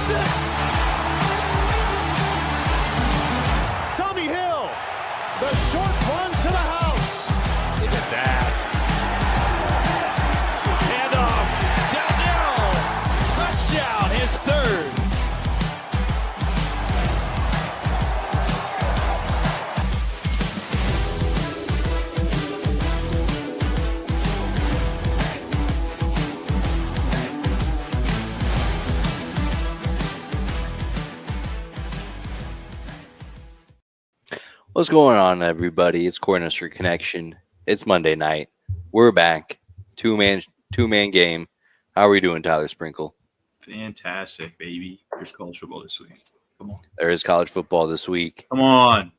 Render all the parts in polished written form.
Tommy Hill, the short run to the house. Look at that. Handoff. Down, his third. What's going on, everybody? It's Cornhusker Connection. It's Monday night. We're back. Two-man game. How are we doing, Tyler Sprinkle? Fantastic, baby. There's college football this week. Come on. There is college football this week. Come on.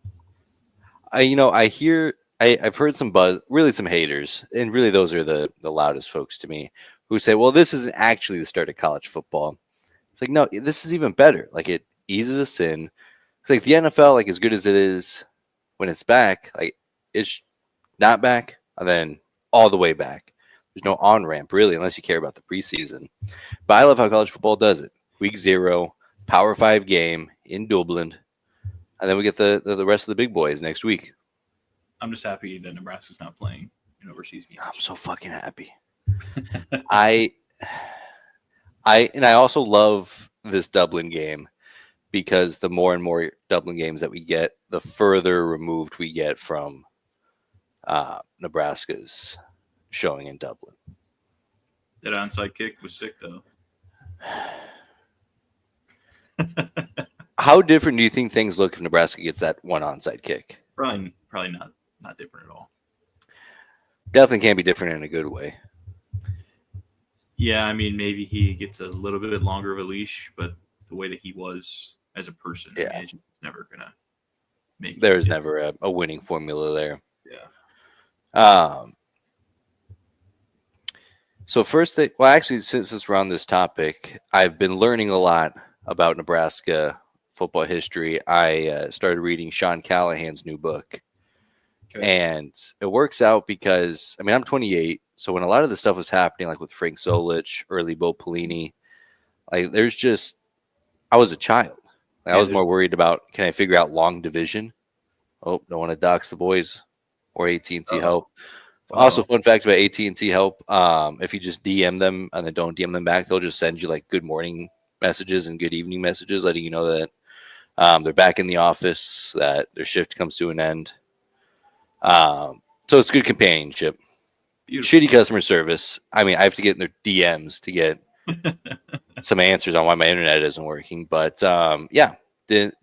I've heard some buzz, really some haters, and really those are the loudest folks to me, who say, well, this isn't actually the start of college football. It's like, no, this is even better. Like, it eases us in. It's like the NFL, like, as good as it is when it's back, like, it's not back, and then all the way back. There's no on-ramp, really, unless you care about the preseason. But I love how college football does it. Week 0, Power 5 game in Dublin, and then we get the rest of the big boys next week. I'm just happy that Nebraska's not playing in overseas games. I'm so fucking happy. I also love this Dublin game because the more and more Dublin games that we get, the further removed we get from Nebraska's showing in Dublin. That onside kick was sick, though. How different do you think things look if Nebraska gets that one onside kick? Probably not different at all. Definitely can't be different in a good way. Yeah, I mean, maybe he gets a little bit longer of a leash, but the way that he was as a person, yeah, I mean, it's never gonna make. There's never a winning formula there. Yeah. So first, actually, since we're on this topic, I've been learning a lot about Nebraska football history. I started reading Sean Callahan's new book. Okay. And it works out because, I mean, I'm 28, so when a lot of this stuff was happening, like with Frank Solich, early Bo Pelini, like I was a child. Like, I was more worried about, can I figure out long division? Oh, don't want to dox the boys or AT&T help. Also, fun fact about AT&T help, if you just DM them and then don't DM them back, they'll just send you like good morning messages and good evening messages, letting you know that they're back in the office, that their shift comes to an end. So it's good companionship. Beautiful. Shitty customer service. I mean, I have to get in their DMs to get some answers on why my internet isn't working. But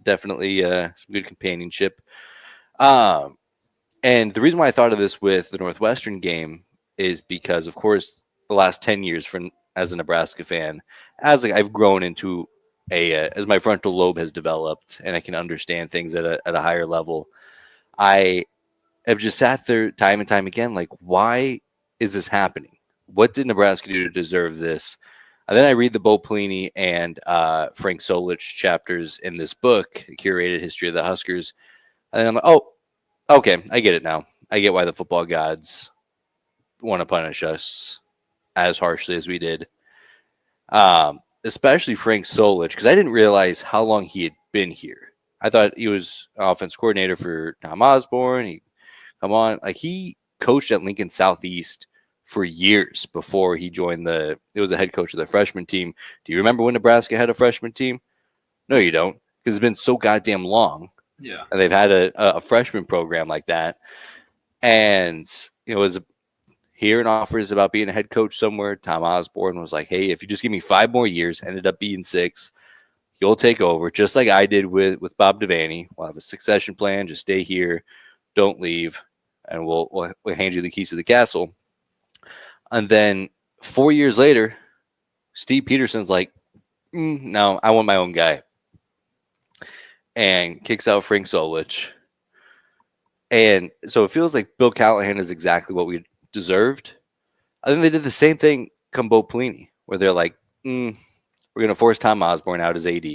definitely some good companionship. And the reason why I thought of this with the Northwestern game is because, of course, the last 10 years as a Nebraska fan, I've grown into as my frontal lobe has developed and I can understand things at a higher level. I have just sat there time and time again, like, why is this happening? What did Nebraska do to deserve this? And then I read the Bo Pelini and Frank Solich chapters in this book, Curated History of the Huskers. And then I'm like, oh, okay, I get it now. I get why the football gods want to punish us as harshly as we did. Especially Frank Solich, because I didn't realize how long he had been here. I thought he was offense coordinator for Tom Osborne. He coached at Lincoln Southeast for years before he joined it was the head coach of the freshman team. Do you remember when Nebraska had a freshman team? No, you don't, because it's been so goddamn long. Yeah. And they've had a freshman program like that. And it was hearing offers about being a head coach somewhere. Tom Osborne was like, hey, if you just give me 5 more years, ended up being 6, you'll take over, just like I did with Bob Devaney. We'll have a succession plan. Just stay here. Don't leave. And we'll hand you the keys to the castle. And then 4 years later, Steve Peterson's like, no, I want my own guy. And kicks out Frank Solich. And so it feels like Bill Callahan is exactly what we deserved. I think they did the same thing come Bo Pelini, where they're like, we're going to force Tom Osborne out as AD,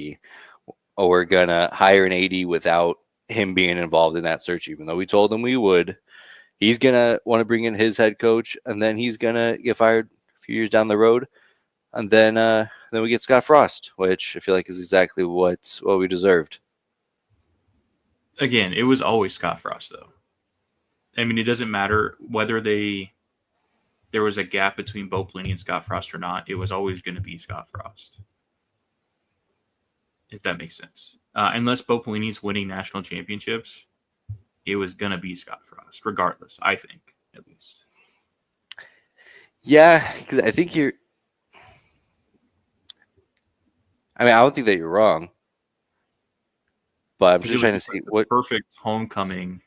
or we're going to hire an AD without him being involved in that search, even though we told him we would. He's going to want to bring in his head coach, and then he's going to get fired a few years down the road. And then then we get Scott Frost, which I feel like is exactly what we deserved. Again, it was always Scott Frost, though. I mean, it doesn't matter whether there was a gap between Bo Pelini and Scott Frost or not. It was always going to be Scott Frost, if that makes sense. Unless Bo Pelini's winning national championships, it was going to be Scott Frost, regardless, I think, at least. Yeah, because I think you're... I mean, I don't think that you're wrong. But I'm just trying to see what... Perfect homecoming.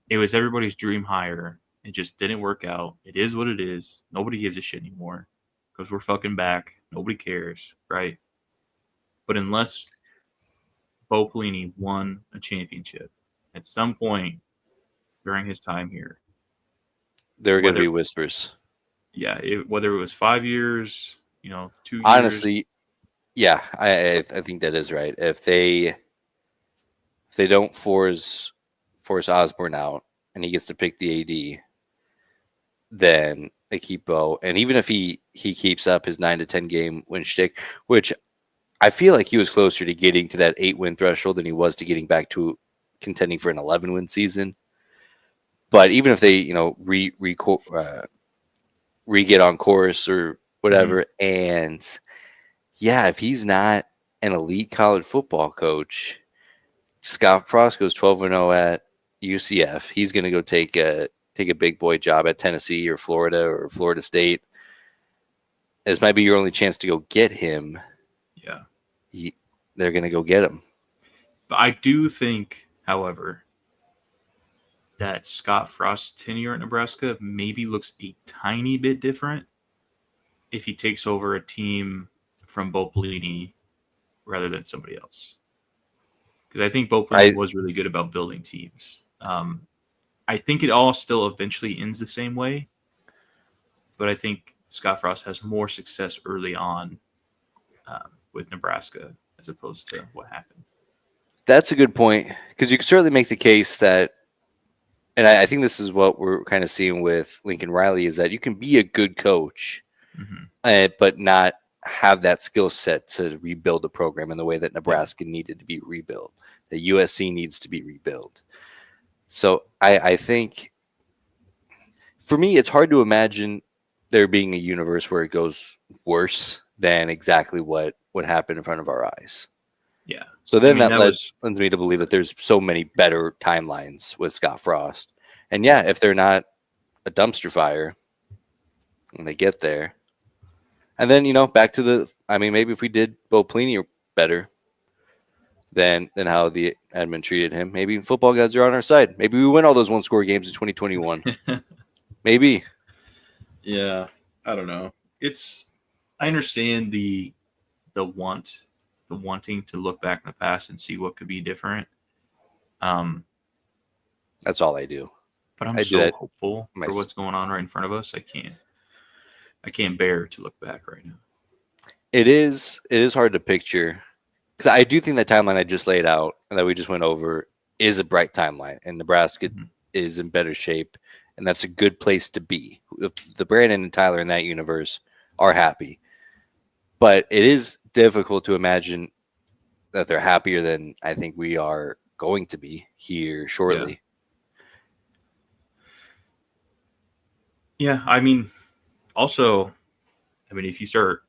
It was everybody's dream hire. It just didn't work out. It is what it is. Nobody gives a shit anymore because we're fucking back. Nobody cares, right? But unless Bo Pelini won a championship at some point during his time here, there are going to be whispers. Yeah, whether it was 5 years, 2 years. Honestly, yeah, I think that is right. If they don't force Osborne out and he gets to pick the AD, then they keep Bo. And even if he keeps up his 9 to 10 game win shtick, which I feel like he was closer to getting to that 8-win threshold than he was to getting back to contending for an 11-win season. But even if they, re-get on course or whatever, and yeah, if he's not an elite college football coach, Scott Frost goes 12-0 at UCF. He's going to go take a big boy job at Tennessee or Florida or Florida State. This might be your only chance to go get him. Yeah. They're going to go get him. But I do think, however, that Scott Frost's tenure at Nebraska maybe looks a tiny bit different if he takes over a team from Bo Pelini rather than somebody else. Because I think Bo Pelini was really good about building teams. I think it all still eventually ends the same way, but I think Scott Frost has more success early on with Nebraska as opposed to what happened. That's a good point, because you can certainly make the case that, and I think this is what we're kind of seeing with Lincoln Riley, is that you can be a good coach, but not have that skill set to rebuild a program in the way that Nebraska needed to be rebuilt, that USC needs to be rebuilt. So I think, for me, it's hard to imagine there being a universe where it goes worse than exactly what happened in front of our eyes. Yeah. So then that lends me to believe that there's so many better timelines with Scott Frost. And yeah, if they're not a dumpster fire when they get there. And then, back to maybe if we did Bo Pelini better than how the admin treated him, maybe football gods are on our side. Maybe we win all those one-score games in 2021. Maybe. Yeah, I don't know. I understand the wanting to look back in the past and see what could be different. That's all I do. But I'm so hopeful for what's going on right in front of us. I can't bear to look back right now. It is hard to picture, because I do think that timeline I just laid out and that we just went over is a bright timeline, and Nebraska is in better shape, and that's a good place to be. The Brandon and Tyler in that universe are happy, but it is difficult to imagine that they're happier than I think we are going to be here shortly. Yeah, also, if you start,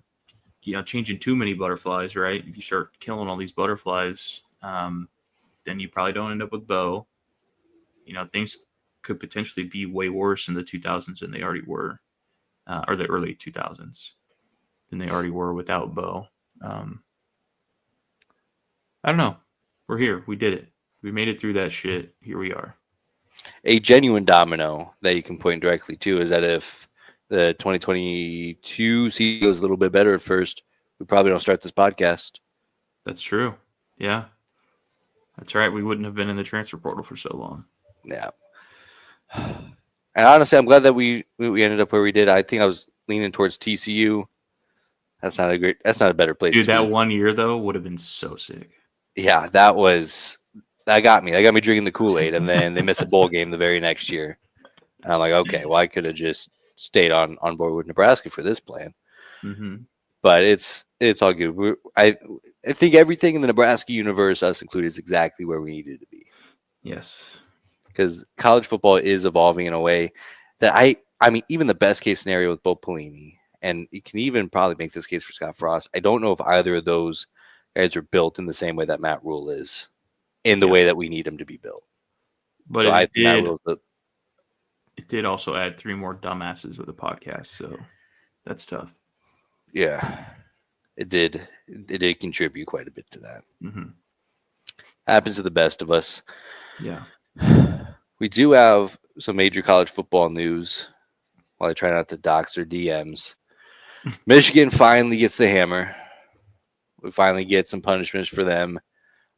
changing too many butterflies, right? If you start killing all these butterflies, then you probably don't end up with Bo. Things could potentially be way worse in the 2000s than they already were, or the early 2000s than they already were without Bo. I don't know. We're here. We did it. We made it through that shit. Here we are. A genuine domino that you can point directly to is that if the 2022 season goes a little bit better at first, we probably don't start this podcast. That's true. Yeah. That's right. We wouldn't have been in the transfer portal for so long. Yeah. And honestly, I'm glad that we ended up where we did. I think I was leaning towards TCU. That's not a better place. Dude, to that be. 1 year though would have been so sick. Yeah, that got me. That got me drinking the Kool-Aid, and then they miss a bowl game the very next year. And I'm like, okay, well, I could have just stayed on board with Nebraska for this plan. Mm-hmm. but it's all good. I think everything in the Nebraska universe, us included, is exactly where we needed to be. Yes. Because college football is evolving in a way that I mean, even the best case scenario with Bo Pelini, and you can even probably make this case for Scott Frost. I don't know if either of those guys are built in the same way that Matt Rule is, in the way that we need him to be built. But So I think Matt Rule's it did also add 3 more dumbasses with the podcast, so that's tough. Yeah, it did. It did contribute quite a bit to that. Mm-hmm. Happens to the best of us. Yeah. We do have some major college football news. While I try not to dox their DMs, Michigan finally gets the hammer. We finally get some punishments for them.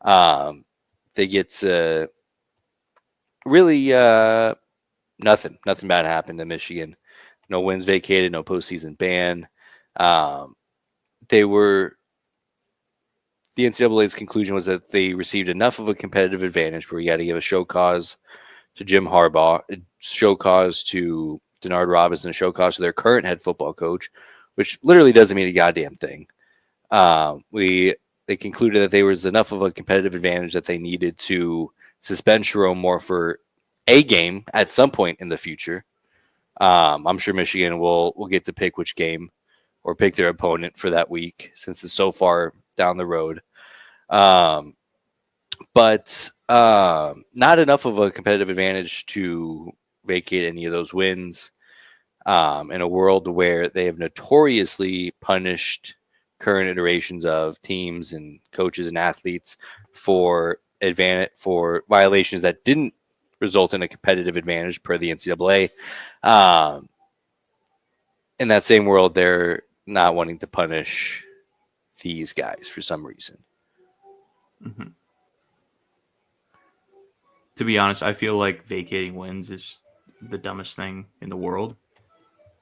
They get really nothing bad happened to Michigan. No wins vacated, no postseason ban. The NCAA's conclusion was that they received enough of a competitive advantage where you got to give a show cause to Jim Harbaugh, a show cause to Denard Robinson, a show cause to their current head football coach, which literally doesn't mean a goddamn thing. They concluded that there was enough of a competitive advantage that they needed to suspend Jerome Moore for a game at some point in the future. I'm sure Michigan will get to pick which game or pick their opponent for that week since it's so far down the road. But not enough of a competitive advantage to vacate any of those wins in a world where they have notoriously punished current iterations of teams and coaches and athletes for violations that didn't result in a competitive advantage per the NCAA. In that same world, they're not wanting to punish these guys for some reason. Mm-hmm. To be honest, I feel like vacating wins is the dumbest thing in the world.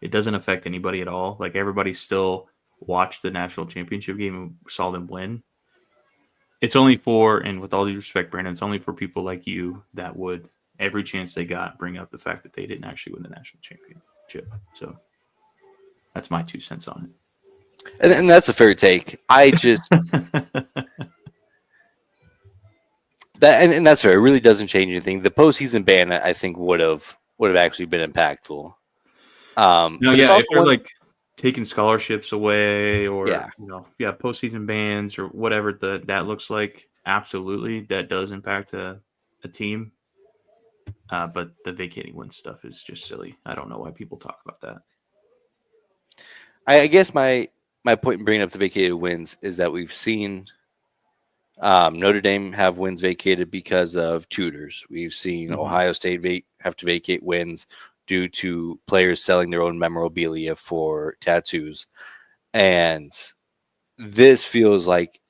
It doesn't affect anybody at all. Like, everybody still watched the national championship game and saw them win. It's only for, and with all due respect, Brandon, it's only for people like you that would, every chance they got, bring up the fact that they didn't actually win the national championship. So that's my 2 cents on it. And that's a fair take. I just and that's fair. It really doesn't change anything. The postseason ban, I think, would have actually been impactful. No, yeah, if they're like taking scholarships away or postseason bans or whatever that looks like, absolutely, that does impact a team. But the vacating win stuff is just silly. I don't know why people talk about that. I guess my point in bringing up the vacated wins is that we've seen Notre Dame have wins vacated because of tutors. We've seen Ohio State have to vacate wins due to players selling their own memorabilia for tattoos. And this feels like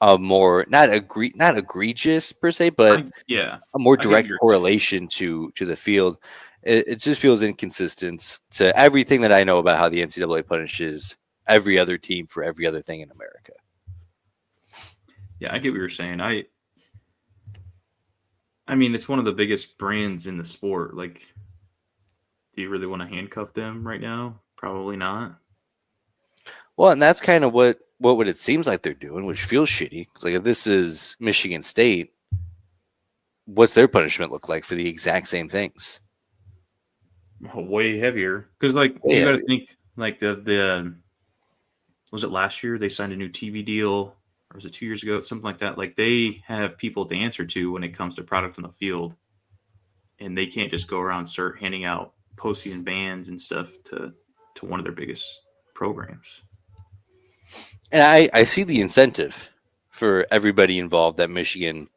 a more not egregious per se, but a more direct correlation to the field. It just feels inconsistent to everything that I know about how the NCAA punishes every other team for every other thing in America. Yeah, I get what you're saying. I mean, it's one of the biggest brands in the sport. Like, do you really want to handcuff them right now? Probably not. Well, and that's kind of what it seems like they're doing, which feels shitty. It's like, if this is Michigan State, what's their punishment look like for the exact same things? Way heavier. Because, like, you got to think, like, the was it last year they signed a new TV deal? Or was it 2 years ago? Something like that. Like, they have people to answer to when it comes to product on the field. And they can't just go around start handing out postseason bans and stuff to one of their biggest programs. And I see the incentive for everybody involved that Michigan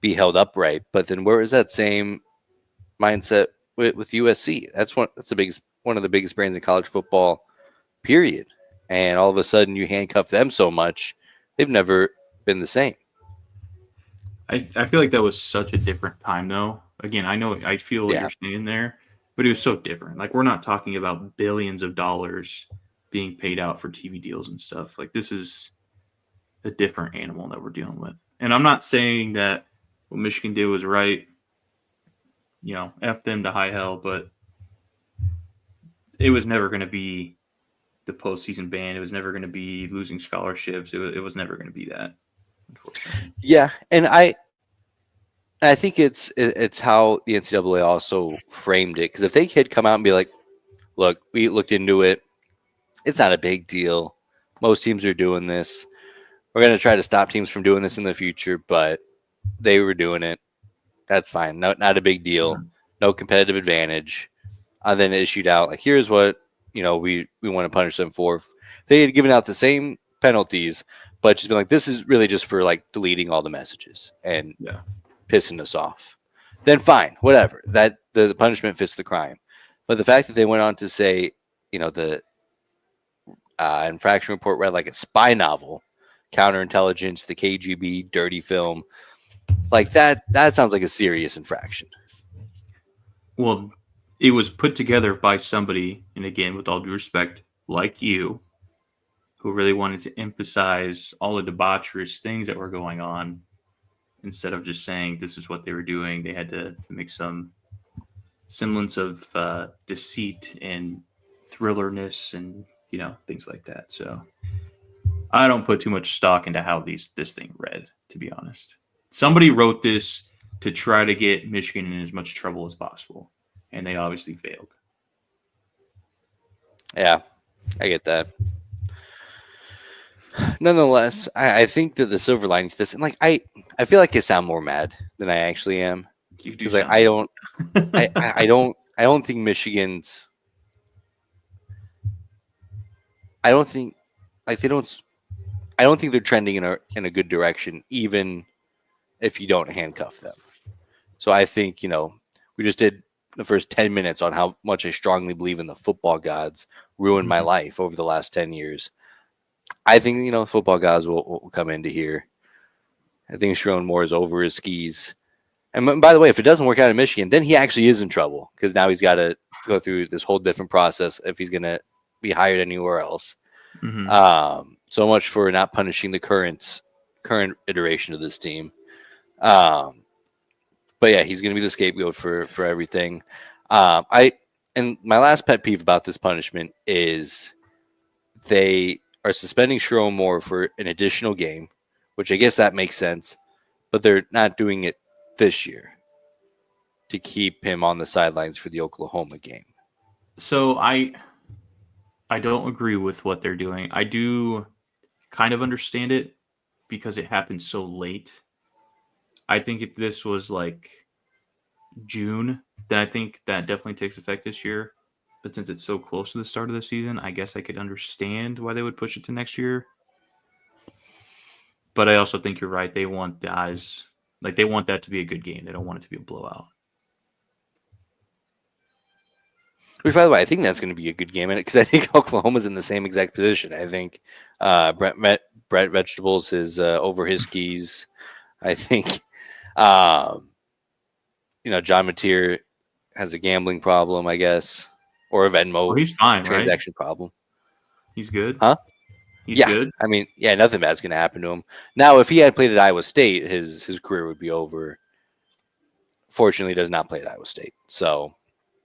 be held upright. But then where is that same mindset with USC? That's one of the biggest brands in college football, period. And all of a sudden you handcuff them so much, they've never been the same. I feel like that was such a different time, though. Again, I feel what you're saying there, but it was so different. Like, we're not talking about billions of dollars being paid out for TV deals and stuff. Like, this is a different animal that we're dealing with. And I'm not saying that what Michigan did was right. You know, F them to high hell, but it was never going to be the postseason ban. It was never going to be losing scholarships. It was never going to be that, unfortunately. Yeah, and I think it's how the NCAA also framed it. Because if they had come out and be like, "Look, we looked into it. It's not a big deal. Most teams are doing this. We're going to try to stop teams from doing this in the future, but they were doing it. That's fine. No, not a big deal. No competitive advantage." And then issued out like, "Here's what we want to punish them for." If they had given out the same penalties, but just been like, "This is really just for like deleting all the messages and Yeah. pissing us off," then fine, whatever. That the punishment fits the crime. But the fact that they went on to say, the infraction report read like a spy novel, counterintelligence, the KGB, dirty film, like that sounds like a serious infraction. Well, it was put together by somebody, and again, with all due respect, like you, who really wanted to emphasize all the debaucherous things that were going on. Instead of just saying this is what they were doing, they had to make some semblance of deceit and thrillerness and things like that. So I don't put too much stock into how this thing read, to be honest. Somebody wrote this to try to get Michigan in as much trouble as possible, and they obviously failed. Yeah, I get that. Nonetheless, I think that the silver lining to this, and like I feel like I sound more mad than I actually am, You do because like sound I don't think Michigan's. I don't think like they don't. I don't think they're trending in a good direction, even if you don't handcuff them. So I think we just did the first 10 minutes on how much I strongly believe in the football gods ruined my life over the last 10 years. I think football gods will come into here. I think Sharon Moore is over his skis. And by the way, if it doesn't work out in Michigan, then he actually is in trouble, because now he's got to go through this whole different process if he's going to be hired anywhere else. Mm-hmm. So much for not punishing the current iteration of this team. But yeah, he's going to be the scapegoat for everything. And my last pet peeve about this punishment is they are suspending Sharon Moore for an additional game, which I guess that makes sense, but they're not doing it this year to keep him on the sidelines for the Oklahoma game. So I don't agree with what they're doing. I do kind of understand it because it happened so late. I think if this was like June, then I think that definitely takes effect this year. But since it's so close to the start of the season, I guess I could understand why they would push it to next year. But I also think you're right. They want guys they want that to be a good game. They don't want it to be a blowout. Which, by the way, I think that's going to be a good game in it, because I think Oklahoma's in the same exact position. I think Brett Vegetables is over his skis. I think, John Mateer has a gambling problem, I guess, or a Venmo He's fine, transaction problem. He's good. Huh? He's good. I mean, yeah, nothing bad's going to happen to him. Now, if he had played at Iowa State, his career would be over. Fortunately, he does not play at Iowa State. So,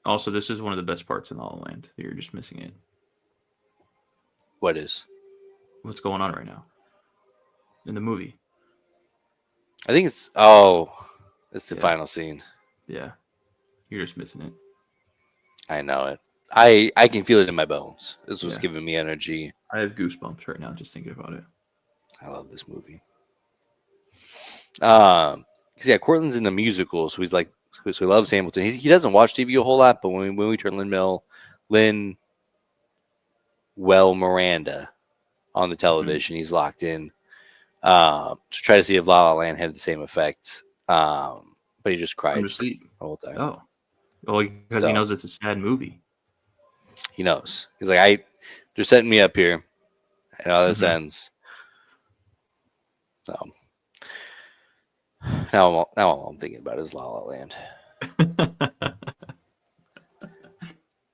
also, this is one of the best parts in La La Land. You're just missing it. what is? What's going on right now in the movie? I think it's the final scene. Yeah, you're just missing it. I know it. I can feel it in my bones. This was Yeah. giving me energy. I have goosebumps right now just thinking about it. I love this movie. Because Cortland's in the musical, so he's like, so he loves Hamilton. He doesn't watch TV a whole lot, but when we turn Lin Miranda on the television, he's locked in to try to see if La La Land had the same effect. But he just cried Under sleep. the whole time. Oh, well, because he knows it's a sad movie. He knows. He's like, they're setting me up here. I know how this ends. So now all I'm thinking about is La La Land.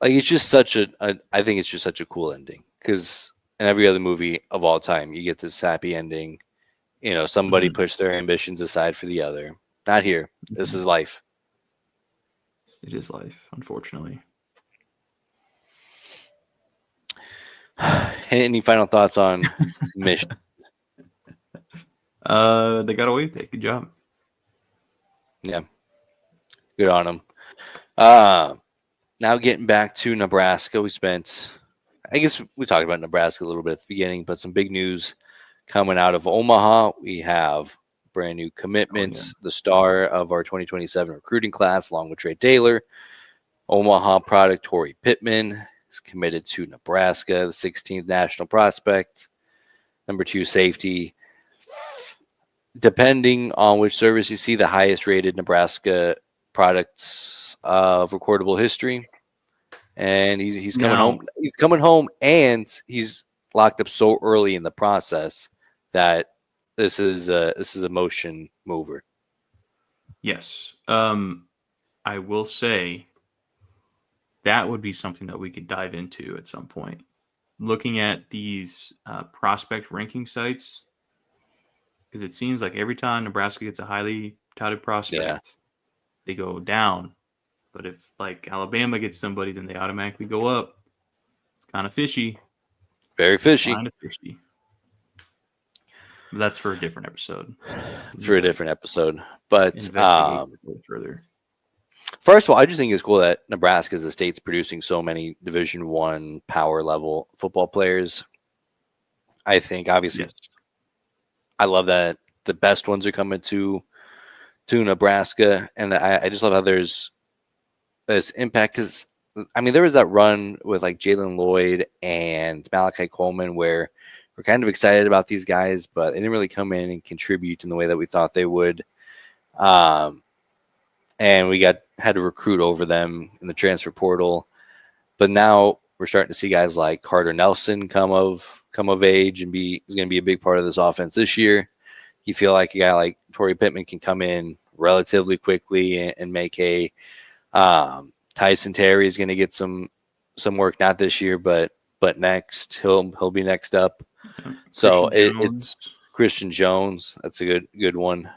Like, it's just such I think it's just such a cool ending, because in every other movie of all time, you get this happy ending. Somebody pushed their ambitions aside for the other. Not here. This is life. It is life, unfortunately. Any final thoughts on Michigan? They got away with it. Good job. Yeah, good on them. Now getting back to Nebraska, I guess we talked about Nebraska a little bit at the beginning, but some big news coming out of Omaha. We have brand new commitments. The star of our 2027 recruiting class, along with Trey Taylor, Omaha product Torrey Pittman is committed to Nebraska, the 16th national prospect, number 2 safety. Depending on which service you see, the highest rated Nebraska products of recordable history. And he's coming home. He's coming home, and he's locked up so early in the process that this is a motion mover. Yes. I will say that would be something that we could dive into at some point. Looking at these prospect ranking sites, because it seems like every time Nebraska gets a highly touted prospect, they go down. But if like Alabama gets somebody, then they automatically go up. It's kind of fishy. Very fishy. Kind of fishy. But that's for a different episode. It's for a different episode. But further. First of all, I just think it's cool that Nebraska as a state's producing so many Division I power level football players. I think obviously I love that the best ones are coming to Nebraska, and I just love how there's this impact, because I mean there was that run with like Jalen Lloyd and Malachi Coleman where we're kind of excited about these guys, but they didn't really come in and contribute in the way that we thought they would. And we had to recruit over them in the transfer portal. But now we're starting to see guys like Carter Nelson come of age and is going to be a big part of this offense this year. You feel like a guy like Torrey Pittman can come in relatively quickly and make a Tyson Terry is going to get some work, not this year, but next. He'll be next up. So it's Christian Jones. That's a good one.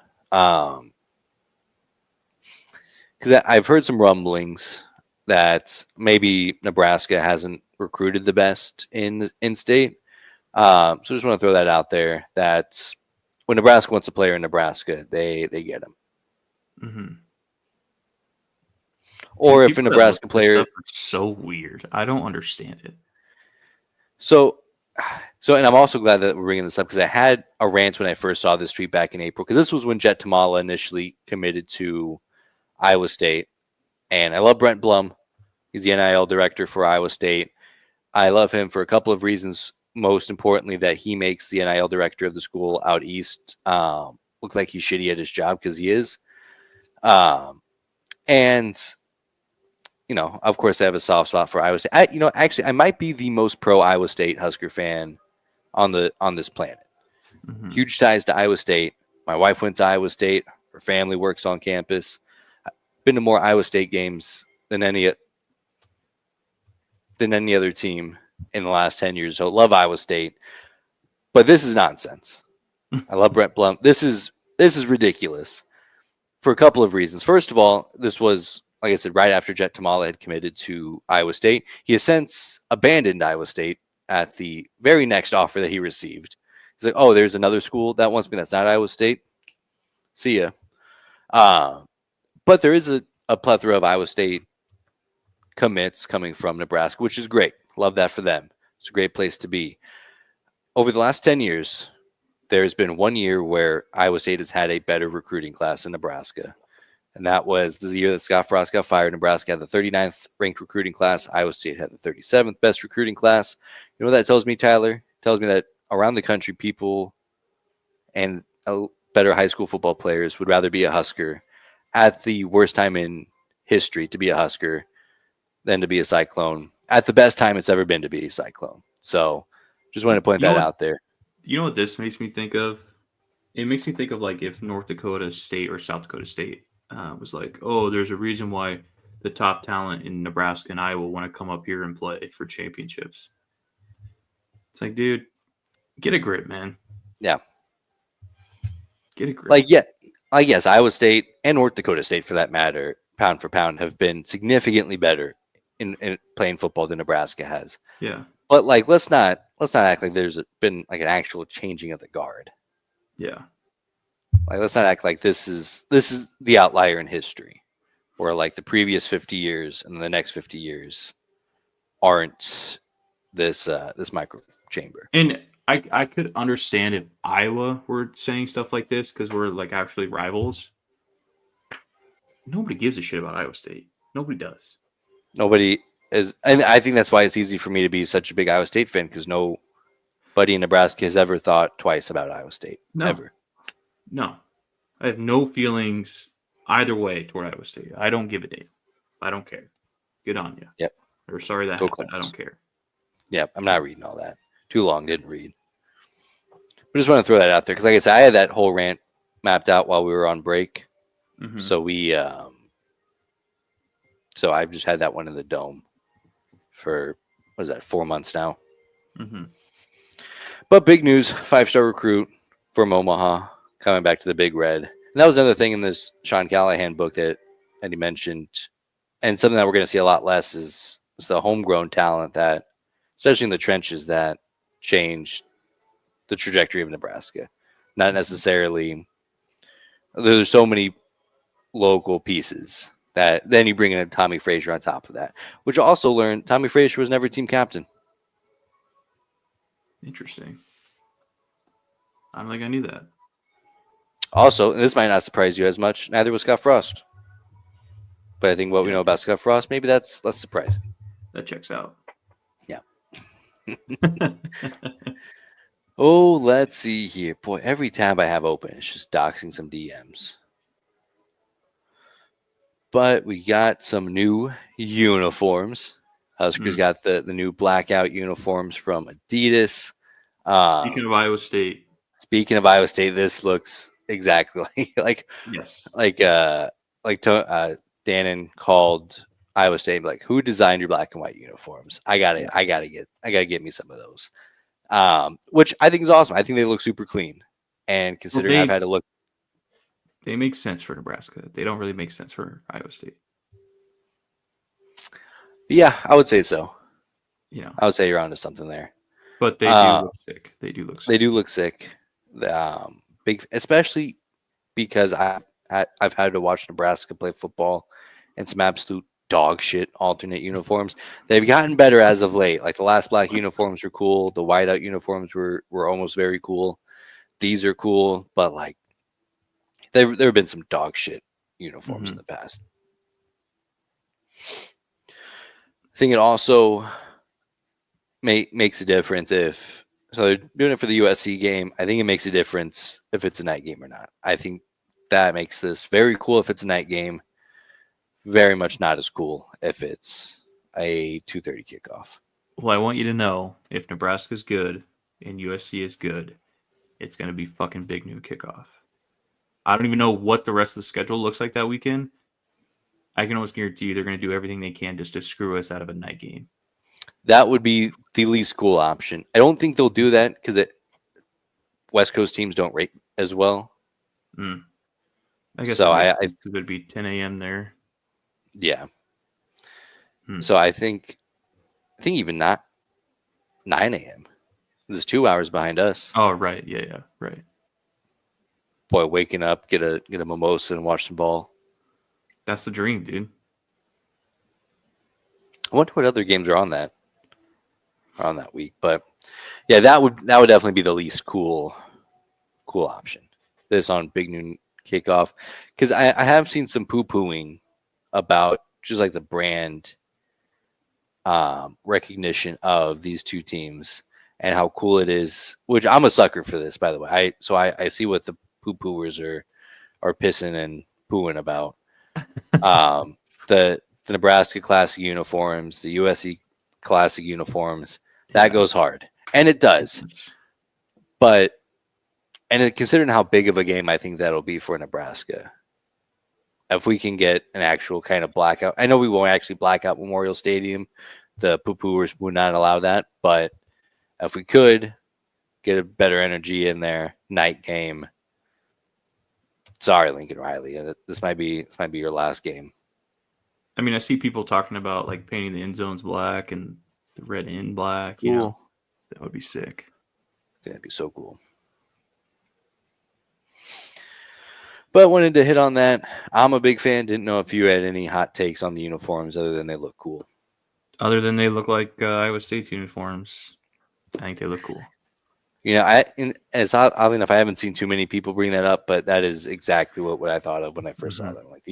Because I've heard some rumblings that maybe Nebraska hasn't recruited the best in state. So I just want to throw that out there. That when Nebraska wants a player in Nebraska, they get him. Mm-hmm. Or if a Nebraska player, so weird, I don't understand it. So, and I'm also glad that we're bringing this up because I had a rant when I first saw this tweet back in April, because this was when Jet Tamala initially committed to Iowa State. And I love Brent Blum. He's the NIL director for Iowa State. I love him for a couple of reasons. Most importantly, that he makes the NIL director of the school out east look like he's shitty at his job, because he is. And, you know, of course, I have a soft spot for Iowa State. Actually, I might be the most pro Iowa State Husker fan on this planet. Mm-hmm. Huge ties to Iowa State. My wife went to Iowa State. Her family works on campus. I've been to more Iowa State games than any other team in the last 10 years. So love Iowa State. But this is nonsense. I love Brett Blum. This is ridiculous for a couple of reasons. First of all, this was, like I said, right after Jet Tamala had committed to Iowa State. He has since abandoned Iowa State at the very next offer that he received. He's like, oh, there's another school that wants me that's not Iowa State. See ya. But there is a plethora of Iowa State commits coming from Nebraska, which is great. Love that for them. It's a great place to be. Over the last 10 years, there's been 1 year where Iowa State has had a better recruiting class in Nebraska. And that was the year that Scott Frost got fired. Nebraska had the 39th ranked recruiting class. Iowa State had the 37th best recruiting class. You know what that tells me, Tyler? It tells me that around the country, people and better high school football players would rather be a Husker at the worst time in history to be a Husker than to be a Cyclone at the best time it's ever been to be a Cyclone. So just wanted to point that out there. You know what this makes me think of? It makes me think of like if North Dakota State or South Dakota State was like, oh, there's a reason why the top talent in Nebraska and Iowa want to come up here and play for championships. It's like, dude, get a grip, man. Yeah. Get a grip. Like, yes, Iowa State and North Dakota State, for that matter, pound for pound, have been significantly better in playing football than Nebraska has. Yeah. But like, let's not act like there's been like an actual changing of the guard. Yeah. Like, let's not act like this is the outlier in history, where like the previous 50 years and the next 50 years aren't this micro chamber. And I could understand if Iowa were saying stuff like this because we're like actually rivals. Nobody gives a shit about Iowa State. Nobody does. Nobody is, and I think that's why it's easy for me to be such a big Iowa State fan, because nobody in Nebraska has ever thought twice about Iowa State. No. Ever. No. I have no feelings either way toward Iowa State. I don't give a damn. I don't care. Good on you. Yep. Or sorry that Go happened. I Clemson. don't care. Yep. I'm not reading all that. Too long. Didn't read. But just want to throw that out there because, like I said, I had that whole rant mapped out while we were on break. Mm-hmm. So I've just had that one in the dome for, what is that, 4 months now. Mm-hmm. But big news, 5-star recruit from Omaha coming back to the Big Red. And that was another thing in this Sean Callahan book that he mentioned. And something that we're going to see a lot less is the homegrown talent that, especially in the trenches, that changed the trajectory of Nebraska. Not necessarily, there's so many local pieces that then you bring in Tommy Frazier on top of that, which also learned Tommy Frazier was never team captain. Interesting. I don't think I knew that. Also, and this might not surprise you as much, neither was Scott Frost. But I think what we know about Scott Frost, maybe that's less surprising. That checks out. Yeah. Oh, let's see here. Boy, every tab I have open, it's just doxing some DMs. But we got some new uniforms. Huskers got the new blackout uniforms from Adidas. Speaking of Iowa State. Speaking of Iowa State, this looks exactly like Yes. Dannon called Iowa State, like, who designed your black and white uniforms? I gotta get me some of those. Which I think is awesome. I think they look super clean. And considering I've had to look, they make sense for Nebraska. They don't really make sense for Iowa State. Yeah, I would say so. You know, I would say you're onto something there. But they do look sick. They do look sick. They do look sick. Big, especially because I've had to watch Nebraska play football in some absolute dog shit alternate uniforms. They've gotten better as of late. Like the last black uniforms were cool. The whiteout uniforms were almost very cool. These are cool, but like there have been some dog shit uniforms in the past. I think it also makes a difference if they're doing it for the USC game. I think it makes a difference if it's a night game or not. I think that makes this very cool if it's a night game. Very much not as cool if it's a 2:30 kickoff. Well, I want you to know if Nebraska's good and USC is good, it's going to be fucking big noon kickoff. I don't even know what the rest of the schedule looks like that weekend. I can almost guarantee you they're going to do everything they can just to screw us out of a night game. That would be the least cool option. I don't think they'll do that because West Coast teams don't rate as well. I guess so. It would be 10 a.m. there. Yeah. So I think even not 9 a.m. This is 2 hours behind us. Oh, right. Yeah, right. Boy, waking up, get a mimosa and watch some ball. That's the dream, dude. I wonder what other games are on that week. But yeah, that would definitely be the least cool option. This on big noon kickoff. Because I have seen some poo-pooing about just like the brand recognition of these two teams and how cool it is, which I'm a sucker for this, by the way. I see what the poo-pooers are pissing and pooing about. The Nebraska Classic uniforms, the USC Classic uniforms, that goes hard. And it does. But considering how big of a game I think that'll be for Nebraska, if we can get an actual kind of blackout, I know we won't actually black out Memorial Stadium. The poo-pooers would not allow that. But if we could get a better energy in there, night game. Sorry, Lincoln Riley. This might be your last game. I mean, I see people talking about like painting the end zones black and The red and black, Cool. that would be sick. That'd be so cool. But wanted to hit on that. I'm a big fan. Didn't know if you had any hot takes on the uniforms other than they look cool. Other than they look like Iowa State's uniforms, I think they look cool. As oddly enough, I haven't seen too many people bring that up, but that is exactly what I thought of when I first saw them. Like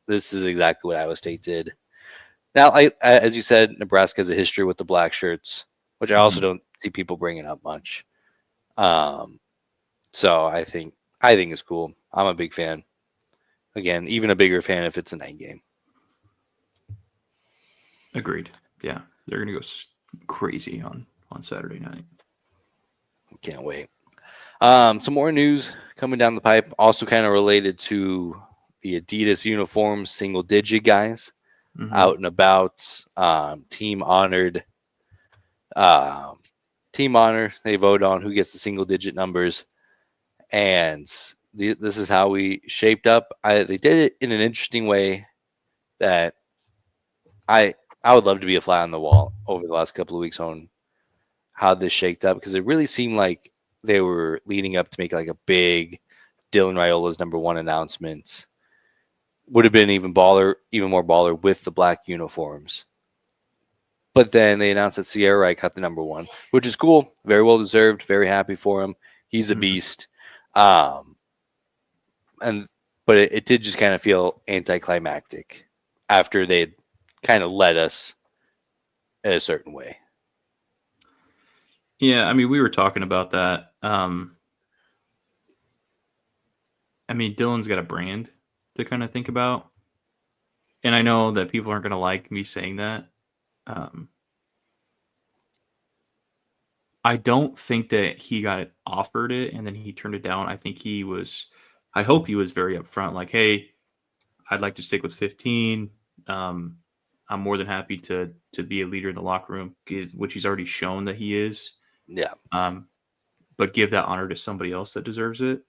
this is exactly what Iowa State did. Now, as you said, Nebraska has a history with the black shirts, which I also don't see people bringing up much. So I think it's cool. I'm a big fan. Again, even a bigger fan if it's a night game. Agreed. Yeah, they're gonna go crazy on Saturday night. Can't wait. Some more news coming down the pipe, also kind of related to the Adidas uniforms, single digit guys out and about. Team honor. They vote on who gets the single digit numbers, and this is how we shaped up. They did it in an interesting way that I would love to be a fly on the wall over the last couple of weeks on how this shaped up, because it really seemed like they were leading up to make like a big Dylan Raiola's number one announcement. Would have been even more baller with the black uniforms. But then they announced that Sierra Wright got the number one, which is cool. Very well deserved. Very happy for him. He's a beast. But it did just kind of feel anticlimactic after they kind of led us in a certain way. Yeah, I mean, we were talking about that. Dylan's got a brand to kind of think about. And I know that people aren't going to like me saying that. I don't think that he got offered it and then he turned it down. I hope he was very upfront, like, hey, I'd like to stick with 15. I'm more than happy to be a leader in the locker room, which he's already shown that he is. Yeah. But give that honor to somebody else that deserves it.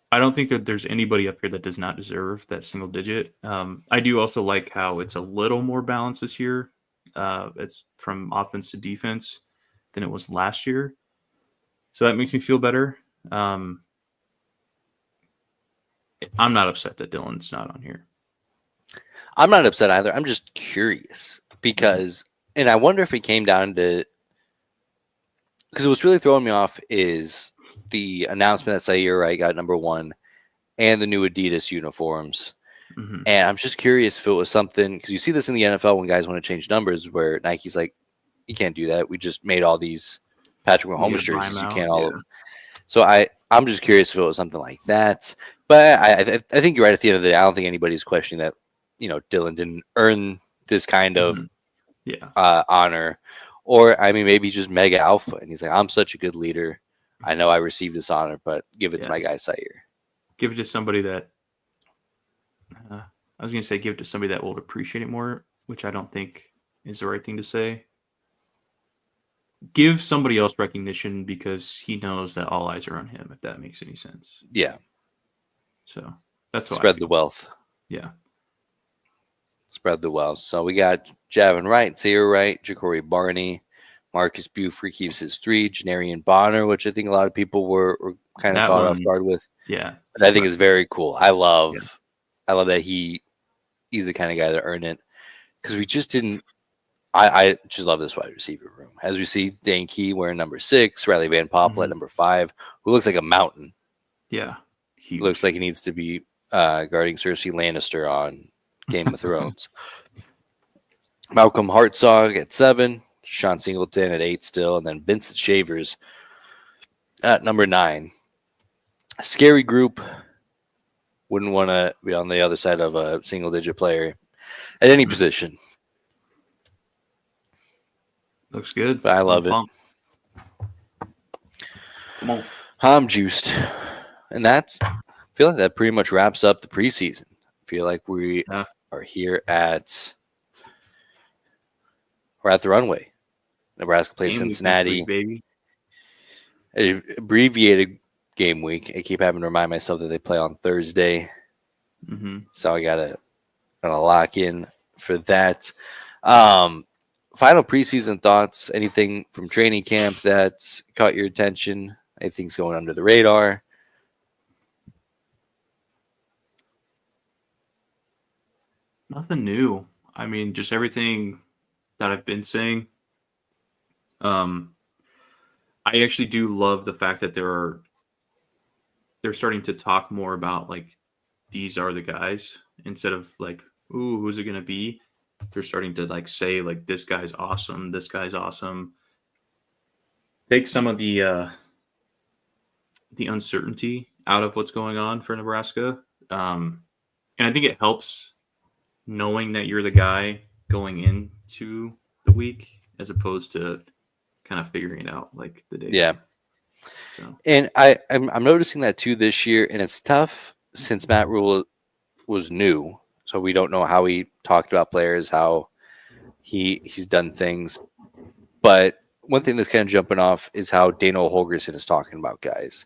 I don't think that there's anybody up here that does not deserve that single digit. I do also like how it's a little more balanced this year. It's from offense to defense than it was last year. So that makes me feel better. I'm not upset that Dylan's not on here. I'm not upset either. I'm just curious because, and I wonder if it came down to, because what's really throwing me off is the announcement that Sierra Wright got number one and the new Adidas uniforms. And I'm just curious if it was something, because you see this in the NFL when guys want to change numbers, where Nike's like, you can't do that. We just made all these Patrick Mahomes jerseys. You can't all of them. So I'm just curious if it was something like that. But I think you're right. At the end of the day, I don't think anybody's questioning that, Dylan didn't earn this kind of honor. Or, maybe he's just mega alpha. And he's like, I'm such a good leader. I know I received this honor, but give it to my guy, Sire. Give it to somebody that, I was going to say give it to somebody that will appreciate it more, which I don't think is the right thing to say. Give somebody else recognition because he knows that all eyes are on him, if that makes any sense. Yeah. So that's why. Spread the wealth. Yeah. Spread the wealth. So we got Javin Wright, Sierra Wright, Ja'Cory Barney, Marcus Buford keeps his 3, Janarian Bonner, which I think a lot of people were kind of caught off guard with. Yeah. But I think is very cool. I love that he's the kind of guy that earned it. Because we just didn't. I just love this wide receiver room. As we see Dane Key wearing number 6, Riley Van Poppel at number 5, who looks like a mountain. Yeah. Huge. Looks like he needs to be guarding Cersei Lannister on Game of Thrones. Malcolm Hartzog at 7, Sean Singleton at 8 still, and then Vincent Shavers at number 9. A scary group. Wouldn't want to be on the other side of a single-digit player at any position. Looks good. But I love it. Come on. I'm juiced. And I feel like that pretty much wraps up the preseason. I feel like we are here we're at the runway. Nebraska plays Cincinnati. Week, baby. An abbreviated game week. I keep having to remind myself that they play on Thursday. So I gotta lock in for that. Final preseason thoughts. Anything from training camp that's caught your attention? Anything's going under the radar? Nothing new. I mean, just everything that I've been saying. I actually do love the fact that they're starting to talk more about like these are the guys instead of like, ooh, who's it gonna be? They're starting to like say like this guy's awesome, this guy's awesome. Take some of the uncertainty out of what's going on for Nebraska. And I think it helps knowing that you're the guy going into the week as opposed to kind of figuring it out like the day. Yeah. So. And I'm noticing that too this year, and it's tough since Matt Rule was new, so we don't know how he talked about players, how he's done things. But one thing that's kind of jumping off is how Dano Holgerson is talking about guys,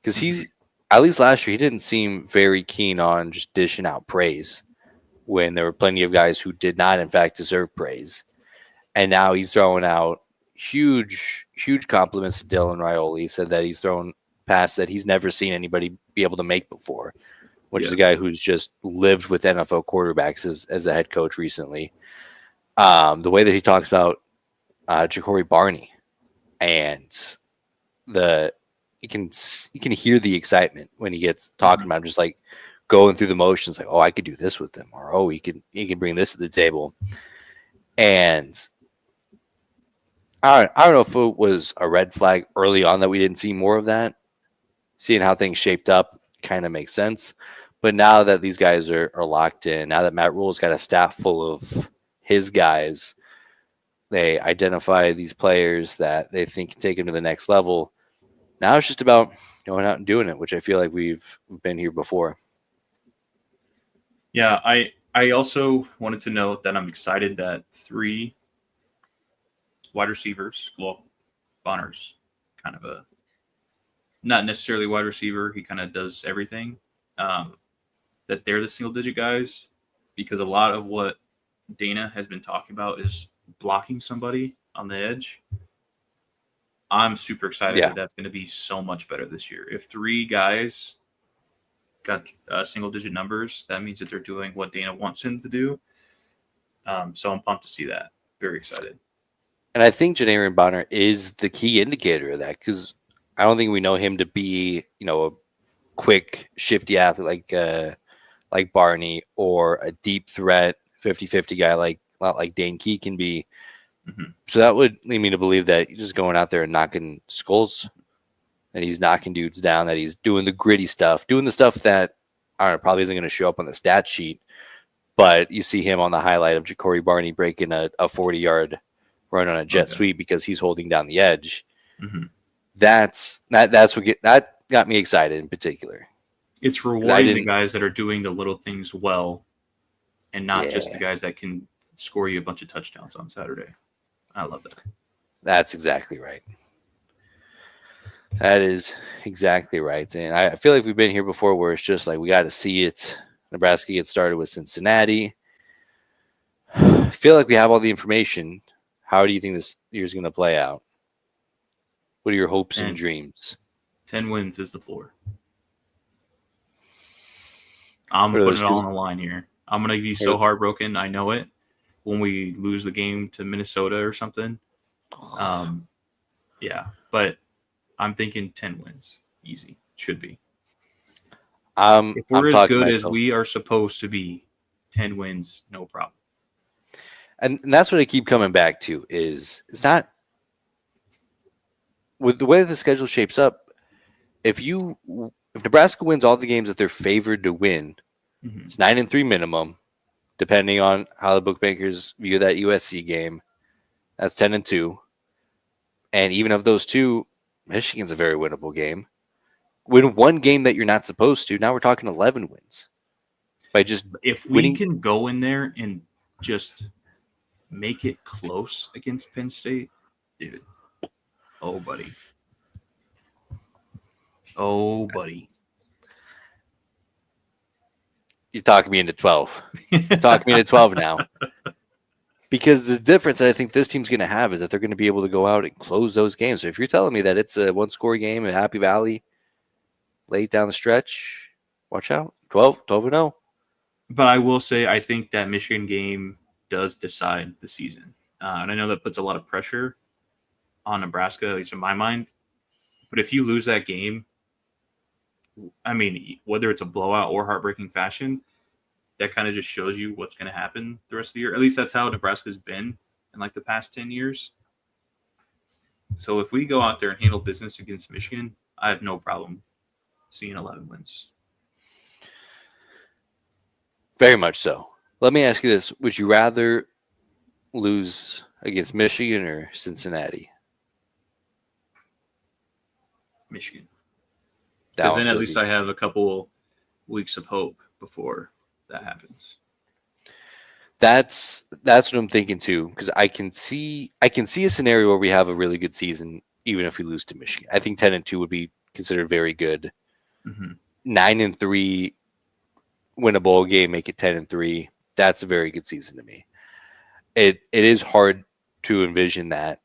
because he's at least last year he didn't seem very keen on just dishing out praise when there were plenty of guys who did not in fact deserve praise, and now he's throwing out huge compliments to Dylan Raiola. He said that he's thrown passes that he's never seen anybody be able to make before, which is a guy who's just lived with NFL quarterbacks as a head coach recently. The way that he talks about Ja'Cory Barney, and you can hear the excitement when he gets talking about him, just like going through the motions, like, oh, I could do this with him, or oh, he can bring this to the table. And I don't know if it was a red flag early on that we didn't see more of that. Seeing how things shaped up kind of makes sense. But now that these guys are locked in, now that Matt Rule's got a staff full of his guys, they identify these players that they think can take him to the next level. Now it's just about going out and doing it, which I feel like we've been here before. Yeah, I also wanted to note that I'm excited that 3 wide receivers, well, Bonner's kind of a not necessarily wide receiver. He kind of does everything. That they're the single-digit guys, because a lot of what Dana has been talking about is blocking somebody on the edge. I'm super excited that that's going to be so much better this year. If 3 guys got single-digit numbers, that means that they're doing what Dana wants him to do. So I'm pumped to see that. Very excited. And I think Jadavion Bonner is the key indicator of that, because I don't think we know him to be, a quick, shifty athlete like Barney, or a deep threat 50-50 guy like Dane Key can be. Mm-hmm. So that would lead me to believe that he's just going out there and knocking skulls, that he's knocking dudes down, that he's doing the gritty stuff, doing the stuff that I don't know, probably isn't going to show up on the stat sheet, but you see him on the highlight of Ja'Cory Barney breaking a 40-yard run on a jet sweep because he's holding down the edge. Mm-hmm. That's what got me excited in particular. It's rewarding the guys that are doing the little things well, and not just the guys that can score you a bunch of touchdowns on Saturday. I love that. That's exactly right. That is exactly right. And I feel like we've been here before where it's just like we got to see it. Nebraska gets started with Cincinnati. I feel like we have all the information. How do you think this year's going to play out? What are your hopes and dreams? 10 wins is the floor. I'm putting it all on the line here. I'm going to be so heartbroken. I know it. When we lose the game to Minnesota or something. But I'm thinking 10 wins. Easy. Should be. If we're as good as we are supposed to be, 10 wins, no problem. And that's what I keep coming back to is it's not with the way the schedule shapes up. If Nebraska wins all the games that they're favored to win, it's 9-3 minimum, depending on how the bookmakers view that USC game. That's 10-2. And even of those 2, Michigan's a very winnable game. Win one game that you're not supposed to, now we're talking 11 wins. By just if we can go in there and just make it close against Penn State, dude. Oh, buddy. You're talking me into 12. You're talking me into 12 now. Because the difference that I think this team's going to have is that they're going to be able to go out and close those games. So if you're telling me that it's a one-score game at Happy Valley late down the stretch, watch out. 12-0. But I will say, I think that Michigan game does decide the season. And I know that puts a lot of pressure on Nebraska, at least in my mind. But if you lose that game, I mean, whether it's a blowout or heartbreaking fashion, that kind of just shows you what's going to happen the rest of the year. At least that's how Nebraska's been in like the past 10 years. So if we go out there and handle business against Michigan, I have no problem seeing 11 wins. Very much so. Let me ask you this. Would you rather lose against Michigan or Cincinnati? Michigan. That Because one then at feels least easy. I have a couple weeks of hope before that happens. That's what I'm thinking too, because I can see a scenario where we have a really good season, even if we lose to Michigan. I think 10-2 would be considered very good. Mm-hmm. 9-3, win a bowl game, make it 10-3. That's a very good season to me. It is hard to envision that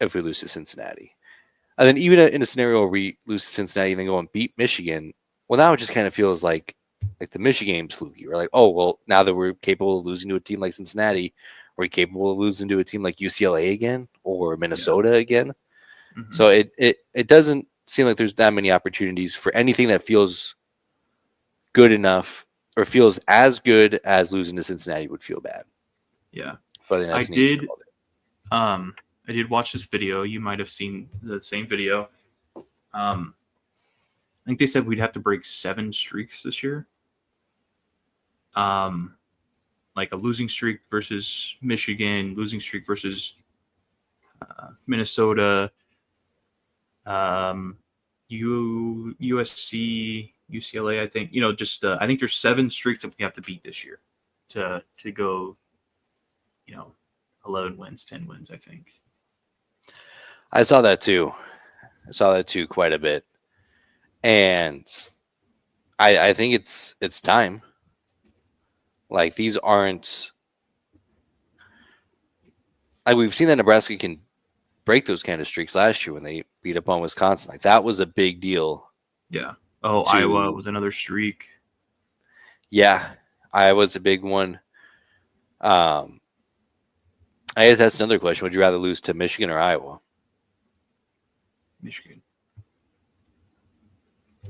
if we lose to Cincinnati. And then even in a scenario where we lose to Cincinnati and then go and beat Michigan, well, now it just kind of feels like the Michigan game's fluky. We're like, oh, well, now that we're capable of losing to a team like Cincinnati, are we capable of losing to a team like UCLA again or Minnesota again? Mm-hmm. So it doesn't seem like there's that many opportunities for anything that feels good enough or feels as good as losing to Cincinnati would feel bad. Yeah. But I think that's an easy call there. I did watch this video. You might have seen the same video. I think they said we'd have to break 7 streaks this year. Like a losing streak versus Michigan, losing streak versus Minnesota, USC, UCLA. I think I think there's 7 streaks that we have to beat this year to go, 11 wins, 10 wins. I think. I saw that too. Quite a bit. And I think it's time. Like these aren't like we've seen that Nebraska can break those kind of streaks last year when they beat up on Wisconsin. Like that was a big deal. Yeah. Oh, Iowa was another streak. Yeah, Iowa's a big one. I guess that's another question. Would you rather lose to Michigan or Iowa? Michigan.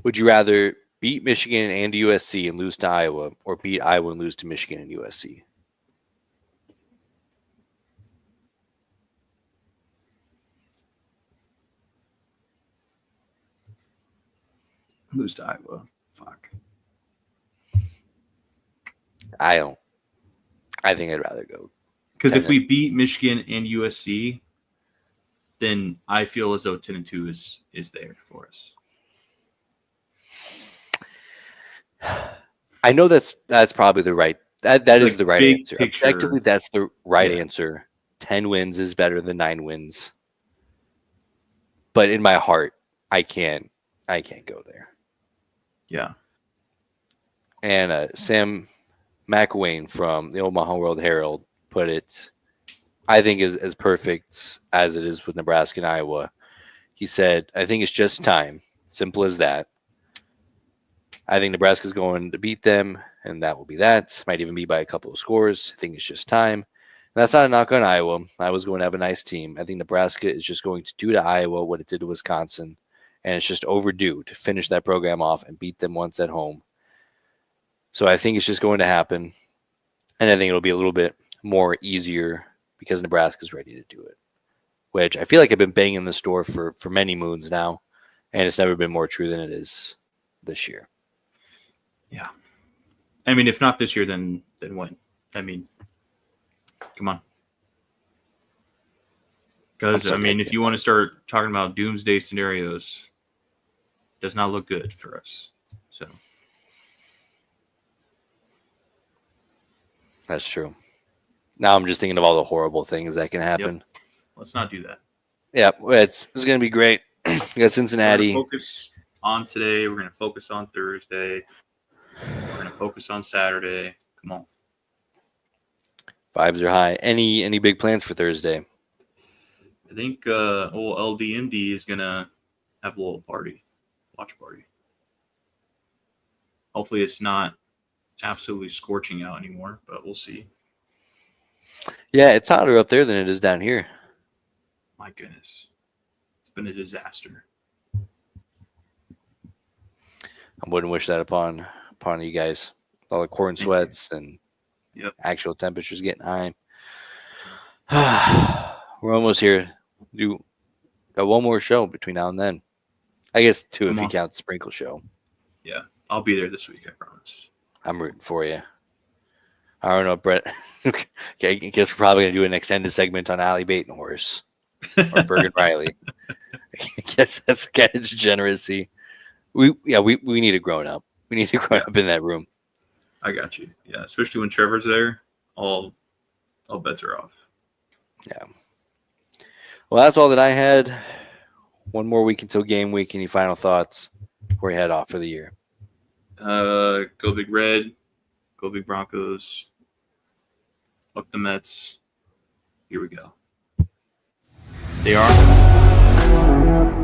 Would you rather beat Michigan and USC and lose to Iowa, or beat Iowa and lose to Michigan and USC? Lose to Iowa. Fuck. I don't. I think I'd rather go. Because if we beat Michigan and USC, then I feel as though 10-2 is there for us. I know that's probably the right. That is the right answer. Picture, Objectively, that's the right answer. 10 wins is better than 9 wins. But in my heart, I can't go there. Yeah. And Sam McElwain from the Omaha World Herald put it, I think, as perfect as it is with Nebraska and Iowa. He said, I think it's just time. Simple as that. I think Nebraska's going to beat them, and that will be that. Might even be by a couple of scores. I think it's just time. And that's not a knock on Iowa. Iowa's going to have a nice team. I think Nebraska is just going to do to Iowa what it did to Wisconsin, and it's just overdue to finish that program off and beat them once at home. So I think it's just going to happen, and I think it'll be a little bit more easier because Nebraska's ready to do it, which I feel like I've been banging the store for many moons now, and it's never been more true than it is this year. Yeah. I mean, if not this year, then when? I mean, come on. Because, I mean, if you want to start talking about doomsday scenarios, it does not look good for us. So. That's true. Now I'm just thinking of all the horrible things that can happen. Yep. Let's not do that. Yeah, it's going to be great. We got Cincinnati. We're going to focus on today. We're going to focus on Thursday. We're going to focus on Saturday. Come on. Vibes are high. Any big plans for Thursday? I think old LDMD is gonna have a little watch party. Hopefully, it's not absolutely scorching out anymore, but we'll see. Yeah, it's hotter up there than it is down here. My goodness, it's been a disaster. I wouldn't wish that upon you guys. All the corn sweats and actual temperatures getting high. We're almost here. Got one more show between now and then. I guess two if you count the sprinkle show. Yeah, I'll be there this week, I promise. I'm rooting for you. I don't know, Brett. Okay, I guess we're probably gonna do an extended segment on Allie Batenhorse or Bergen Riley. I guess that's kind of degeneracy. We need a grown up. We need a grown up in that room. I got you. Yeah, especially when Trevor's there, all bets are off. Yeah. Well, that's all that I had. One more week until game week. Any final thoughts before we head off for the year? Go Big Red. Go Big Broncos. Fuck the Mets. Here we go. They are.